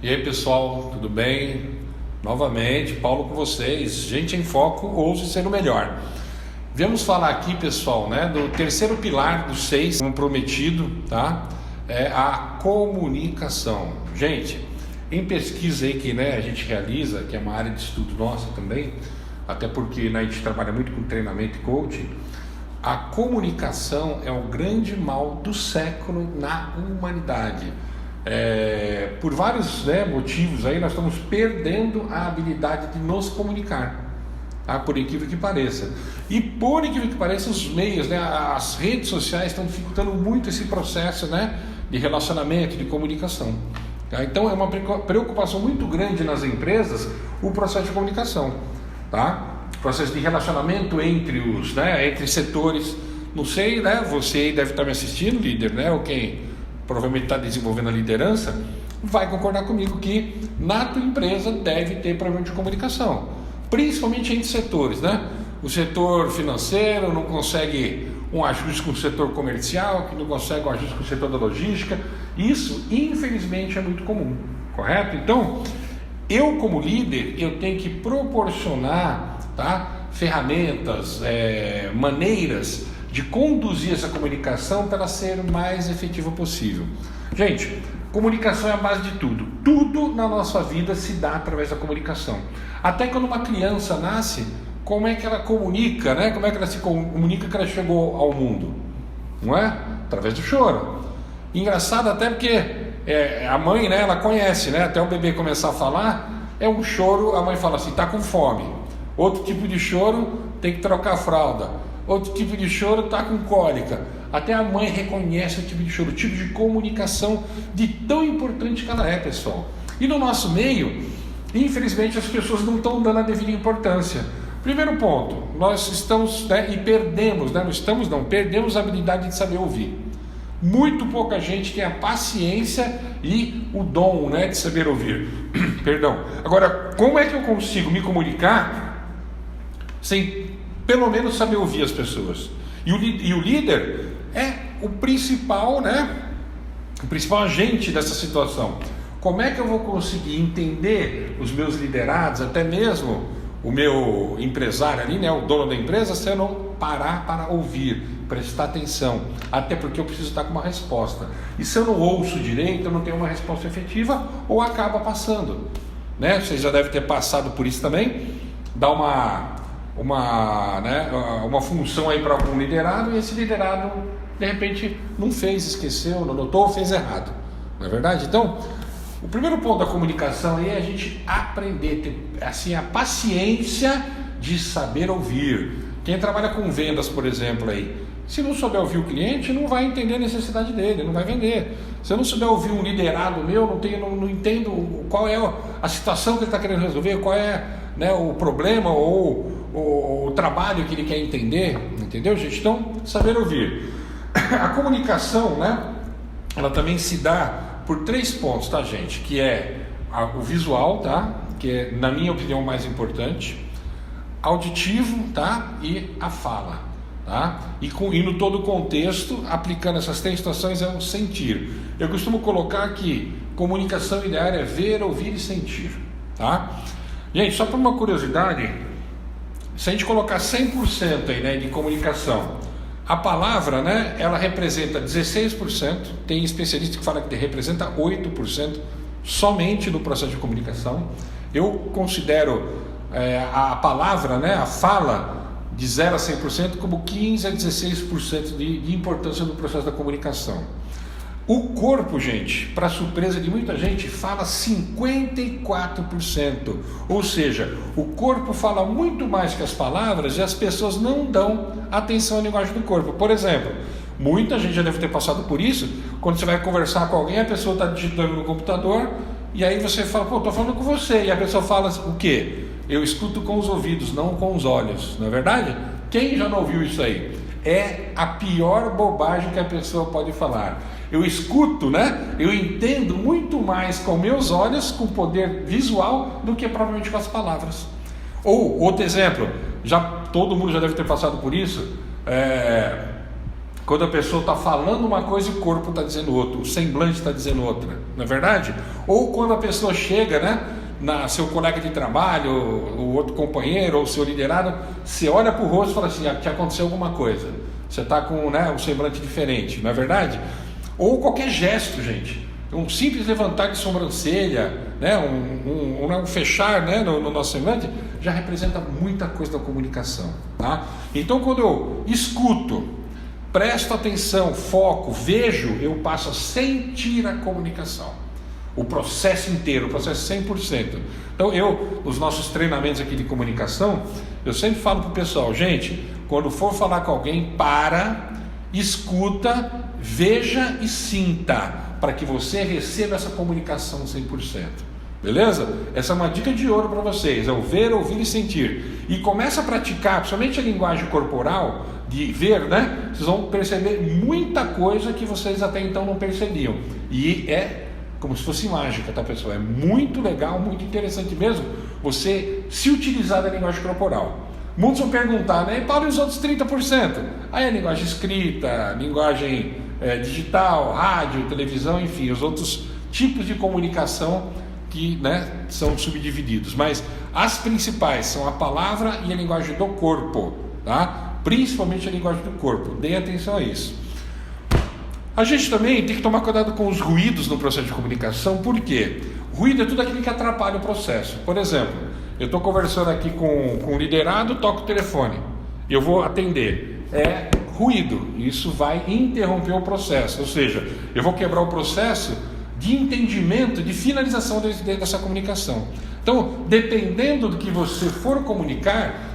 E aí pessoal, tudo bem? Novamente, Paulo com vocês. Gente em Foco, ouse ser o melhor. Vamos falar aqui, pessoal, do terceiro pilar dos 6, como prometido, tá? É a comunicação. Gente, em pesquisa aí que a gente realiza, que é uma área de estudo nossa também, até porque a gente trabalha muito com treinamento e coaching, a comunicação é o grande mal do século na humanidade. Por vários motivos aí nós estamos perdendo a habilidade de nos comunicar, tá? Por incrível que pareça. E por incrível que pareça, os meios, as redes sociais estão dificultando muito esse processo de relacionamento, de comunicação, tá? Então é uma preocupação muito grande nas empresas o processo de comunicação, tá? O processo de relacionamento entre setores. Não sei, você aí deve estar me assistindo, líder, ou quem provavelmente está desenvolvendo a liderança, vai concordar comigo que na tua empresa deve ter problema de comunicação, principalmente entre setores, O setor financeiro não consegue um ajuste com o setor comercial, que não consegue um ajuste com o setor da logística. Isso, infelizmente, é muito comum, correto? Então, eu como líder, eu tenho que proporcionar, ferramentas, maneiras de conduzir essa comunicação para ela ser o mais efetiva possível. Gente, comunicação é a base de tudo. Tudo na nossa vida se dá através da comunicação. Até quando uma criança nasce, como é que ela comunica, Como é que ela se comunica que ela chegou ao mundo? Não é? Através do choro. Engraçado até porque a mãe, ela conhece, Até o bebê começar a falar, é um choro, a mãe fala assim, tá com fome. Outro tipo de choro, tem que trocar a fralda. Outro tipo de choro, está com cólica. Até a mãe reconhece o tipo de choro, o tipo de comunicação de tão importante que ela é, pessoal. E no nosso meio, infelizmente, as pessoas não estão dando a devida importância. Primeiro ponto, nós estamos e perdemos, perdemos a habilidade de saber ouvir. Muito pouca gente tem a paciência e o dom, de saber ouvir. Perdão. Agora, como é que eu consigo me comunicar sem pelo menos saber ouvir as pessoas? E o líder é o principal, o principal agente dessa situação. Como é que eu vou conseguir entender os meus liderados, até mesmo o meu empresário ali, o dono da empresa, se eu não parar para ouvir, prestar atenção, até porque eu preciso estar com uma resposta. E se eu não ouço direito, eu não tenho uma resposta efetiva ou acaba passando, Vocês já devem ter passado por isso também. Dá uma função aí para algum liderado, e esse liderado de repente não fez, esqueceu, não notou, fez errado, não é verdade? Então, o primeiro ponto da comunicação aí é a gente aprender, ter assim a paciência de saber ouvir. Quem trabalha com vendas, por exemplo, aí, se não souber ouvir o cliente, não vai entender a necessidade dele, não vai vender. Se eu não souber ouvir um liderado meu, não entendo qual é a situação que ele está querendo resolver, qual é o problema ou o trabalho que ele quer entender, entendeu, gente? Então, saber ouvir. A comunicação, ela também se dá por 3 pontos, tá, gente? Que é o visual, que é, na minha opinião, o mais importante, auditivo, e a fala, E no todo o contexto, aplicando essas 3 situações, é o sentir. Eu costumo colocar que comunicação ideal é ver, ouvir e sentir, Gente, só por uma curiosidade, se a gente colocar 100% aí, de comunicação, a palavra, ela representa 16%, tem especialista que fala que representa 8% somente no processo de comunicação. Eu considero a palavra, a fala, de 0 a 100% como 15 a 16% de importância no processo da comunicação. O corpo, gente, para surpresa de muita gente, fala 54%, ou seja, o corpo fala muito mais que as palavras e as pessoas não dão atenção à linguagem do corpo. Por exemplo, muita gente já deve ter passado por isso, quando você vai conversar com alguém, a pessoa está digitando no computador e aí você fala, estou falando com você, e a pessoa fala o quê? Eu escuto com os ouvidos, não com os olhos, não é verdade? Quem já não ouviu isso aí? É a pior bobagem que a pessoa pode falar. Eu escuto, eu entendo muito mais com meus olhos, com poder visual, do que provavelmente com as palavras. Ou, outro exemplo, todo mundo já deve ter passado por isso, Quando a pessoa está falando uma coisa e o corpo está dizendo outra, o semblante está dizendo outra, não é verdade? Ou quando a pessoa chega, né, seu colega de trabalho, o outro companheiro, ou seu liderado, você olha para o rosto e fala assim, que aconteceu alguma coisa, você está com, né, um semblante diferente, não é verdade? Ou qualquer gesto, gente, um simples levantar de sobrancelha, né, um fechar, né, no nosso semblante, já representa muita coisa da comunicação, tá? Então quando eu escuto, presto atenção, foco, vejo, eu passo a sentir a comunicação, o processo inteiro, o processo 100%. Então nos nossos treinamentos aqui de comunicação, eu sempre falo para o pessoal, gente, quando for falar com alguém, escuta, veja e sinta, para que você receba essa comunicação 100%. Beleza? Essa é uma dica de ouro para vocês, é o ver, ouvir e sentir. E começa a praticar, principalmente a linguagem corporal, de ver, né? Vocês vão perceber muita coisa que vocês até então não percebiam. E é como se fosse mágica, tá, pessoal? É muito legal, muito interessante mesmo você se utilizar da linguagem corporal. Muitos vão perguntar, né? E Paulo, e os outros 30%? Aí a linguagem escrita, linguagem digital, rádio, televisão, enfim, os outros tipos de comunicação que, né, são subdivididos. Mas as principais são a palavra e a linguagem do corpo, tá? Principalmente a linguagem do corpo. Deem atenção a isso. A gente também tem que tomar cuidado com os ruídos no processo de comunicação. Por quê? Ruído é tudo aquilo que atrapalha o processo. Por exemplo, eu estou conversando aqui com o liderado, toco o telefone, eu vou atender. É ruído, isso vai interromper o processo, ou seja, eu vou quebrar o processo de entendimento, de finalização dessa comunicação. Então, dependendo do que você for comunicar,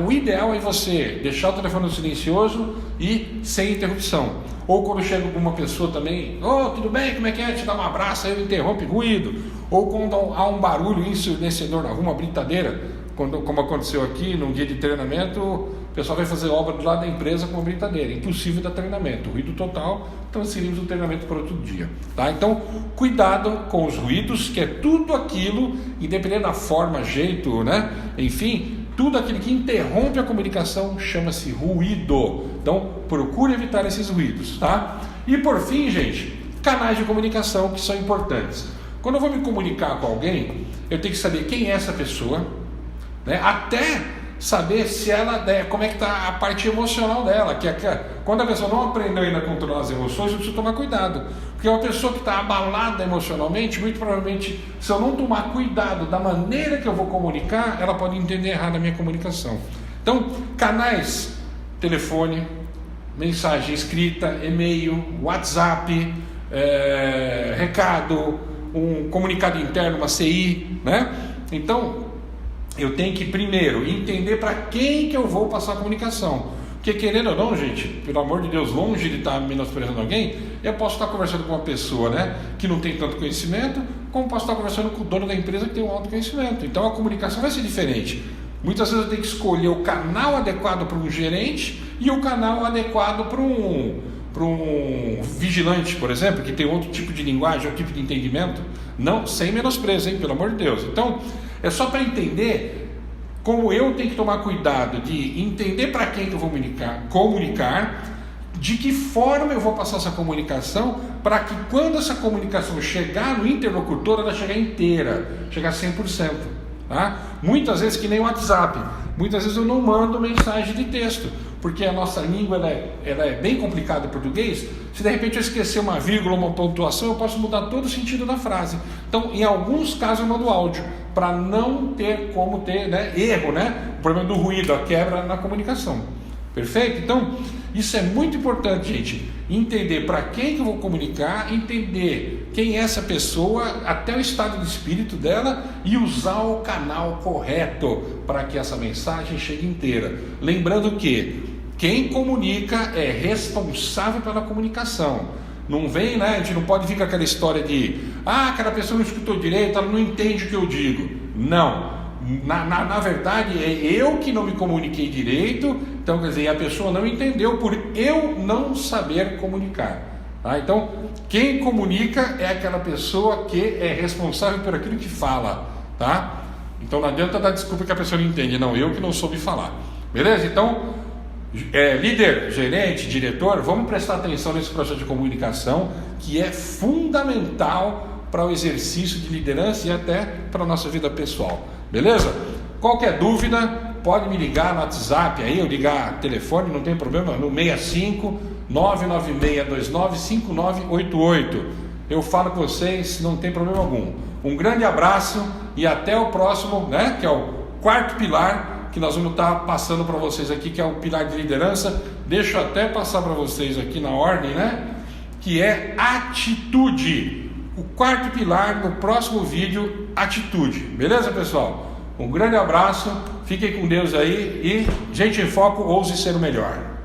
o ideal é você deixar o telefone silencioso e sem interrupção. Ou quando chega alguma pessoa também, tudo bem, como é que é? Te dá um abraço, aí ele interrompe, ruído. Ou quando há um barulho ensurdecedor na rua, uma britadeira, como aconteceu aqui num dia de treinamento, o pessoal vai fazer obra do lado da empresa com uma britadeira, impossível dar treinamento, ruído total, transferimos o treinamento para outro dia, tá? Então, cuidado com os ruídos, que é tudo aquilo, independente da forma, jeito, né? Enfim, tudo aquilo que interrompe a comunicação chama-se ruído. Então, procure evitar esses ruídos, tá? E por fim, gente, canais de comunicação que são importantes. Quando eu vou me comunicar com alguém, eu tenho que saber quem é essa pessoa, né? Até saber se ela, como é que está a parte emocional dela, quando a pessoa não aprendeu ainda a controlar as emoções, eu preciso tomar cuidado, porque uma pessoa que está abalada emocionalmente, muito provavelmente, se eu não tomar cuidado da maneira que eu vou comunicar, ela pode entender errado a minha comunicação. Então, canais, telefone, mensagem escrita, e-mail, WhatsApp, recado, um comunicado interno, uma CI, né? Então, eu tenho que primeiro entender para quem que eu vou passar a comunicação. Porque querendo ou não, gente, pelo amor de Deus, longe de estar menosprezando alguém, eu posso estar conversando com uma pessoa, né, que não tem tanto conhecimento, como posso estar conversando com o dono da empresa que tem um alto conhecimento. Então a comunicação vai ser diferente. Muitas vezes eu tenho que escolher o canal adequado para um gerente e o canal adequado para um vigilante, por exemplo, que tem outro tipo de linguagem, outro tipo de entendimento. Não, sem menosprezo, hein, pelo amor de Deus. Então, é só para entender como eu tenho que tomar cuidado de entender para quem que eu vou comunicar, de que forma eu vou passar essa comunicação, para que quando essa comunicação chegar no interlocutor, ela chegar inteira, chegar 100%. Tá? Muitas vezes, que nem o WhatsApp, muitas vezes eu não mando mensagem de texto, porque a nossa língua ela é bem complicada em português. Se de repente eu esquecer uma vírgula, uma pontuação, eu posso mudar todo o sentido da frase. Então, em alguns casos eu mando áudio, para não ter como ter, né, erro, né? O problema do ruído, a quebra na comunicação. Perfeito? Então, isso é muito importante, gente. Entender para quem que eu vou comunicar, entender quem é essa pessoa, até o estado de espírito dela, e usar o canal correto para que essa mensagem chegue inteira. Lembrando que quem comunica é responsável pela comunicação. Não vem, né? A gente não pode vir com aquela história de aquela pessoa não escutou direito, ela não entende o que eu digo. Não. Na verdade, é eu que não me comuniquei direito. Então, quer dizer, a pessoa não entendeu por eu não saber comunicar. Tá? Então, quem comunica é aquela pessoa que é responsável por aquilo que fala. Tá? Então, não adianta dar desculpa que a pessoa não entende. Não, eu que não soube falar. Beleza? Então, Líder, gerente, diretor, vamos prestar atenção nesse processo de comunicação que é fundamental para o exercício de liderança e até para a nossa vida pessoal, beleza? Qualquer dúvida, pode me ligar no WhatsApp aí, ou ligar telefone, não tem problema, no 65 99629 5988. Eu falo com vocês, não tem problema algum. Um grande abraço e até o próximo, né, que é o quarto pilar que nós vamos estar passando para vocês aqui, que é o pilar de liderança. Deixa eu até passar para vocês aqui na ordem, né, que é atitude. O quarto pilar no próximo vídeo, atitude. Beleza, pessoal? Um grande abraço, fiquem com Deus aí e gente em foco, ouse ser o melhor.